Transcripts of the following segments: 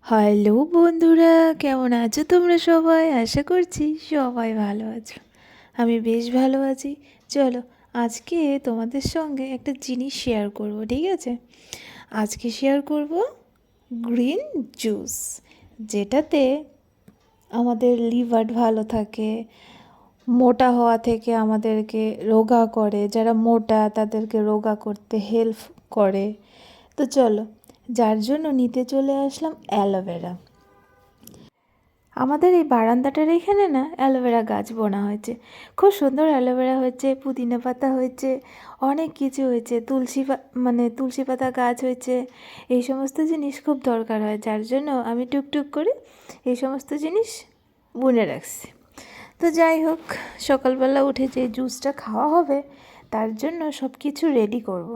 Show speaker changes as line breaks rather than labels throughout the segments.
Hello বন্ধুরা, কেমন আছো তোমরা সবাই? আশা করছি সবাই ভালো আছো। আমি বেশ ভালো আছি। চলো আজকে তোমাদের সঙ্গে একটা জিনিস শেয়ার করব, ঠিক আছে? আজকে শেয়ার করব গ্রিন জুস, যেটাতে আমাদের লিভার ভালো থাকে, মোটা হওয়া থেকে আমাদেরকে রোগা করে, যারা মোটা তাদেরকে রোগা করতে হেল্প করে। তো চলো, যার জন্য নিতে চলে আসলাম অ্যালোভেরা। আমাদের এই বারান্দাটার এখানে না অ্যালোভেরা গাছ বোনা হয়েছে, খুব সুন্দর অ্যালোভেরা হয়েছে, পুদিনা পাতা হয়েছে, অনেক কিছু হয়েছে, তুলসী পাতা গাছ হয়েছে। এই সমস্ত জিনিস খুব দরকার হয়, যার জন্য আমি টুকটুক করে এই সমস্ত জিনিস বুনে রাখছি। তো যাই হোক, সকালবেলা উঠে যে জুসটা খাওয়া হবে তার জন্য সব কিছু রেডি করব।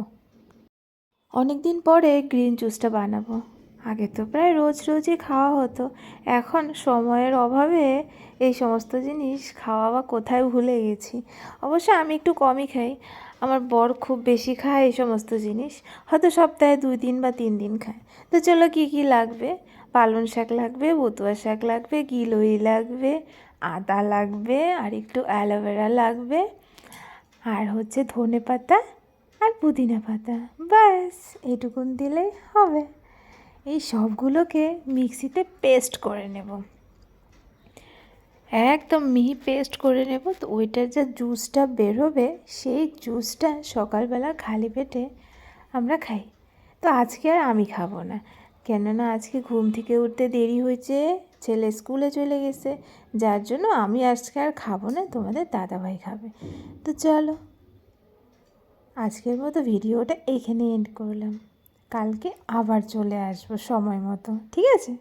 অনেক দিন পরে গ্রিন জুসটা বানাবো। আগে তো প্রায় রোজ রোজই খাওয়া হতো, এখন সময়ের অভাবে এই সমস্ত জিনিস খাওয়া বা কোথায় ভুলে গেছি। অবশ্য আমি একটু কমই খাই, আমার বর খুব বেশি খায় এই সমস্ত জিনিস, হয়তো সপ্তাহে 2 দিন বা 3 দিন খায়। তো চলো কী কী লাগবে: পালং শাক লাগবে, বতুয়া শাক লাগবে, গিলোই লাগবে, আদা লাগবে, আর একটু অ্যালোভেরা লাগবে, আর হচ্ছে ধনে পাতা আর পুদিনা পাতা। ব্যাস এইটুকুন দিলেই হবে। এই সবগুলোকে মিক্সিতে পেস্ট করে নেব, একদম মিহি পেস্ট করে নেব। তো ওইটার যা জুসটা বেরোবে সেই জুসটা সকালবেলা খালি পেটে আমরা খাই। তো আজকে আর আমি খাবো না, কেননা আজকে ঘুম থেকে উঠতে দেরি হয়েছে, ছেলে স্কুলে চলে গেছে, যার জন্য আমি আজকে আর খাবো না, তোমাদের দাদাভাই খাবে। তো চলো, আজকের মতো ভিডিওটা এখানে এন্ড করলাম। কালকে আবার চলে আসবো সময় মতো, ঠিক আছে?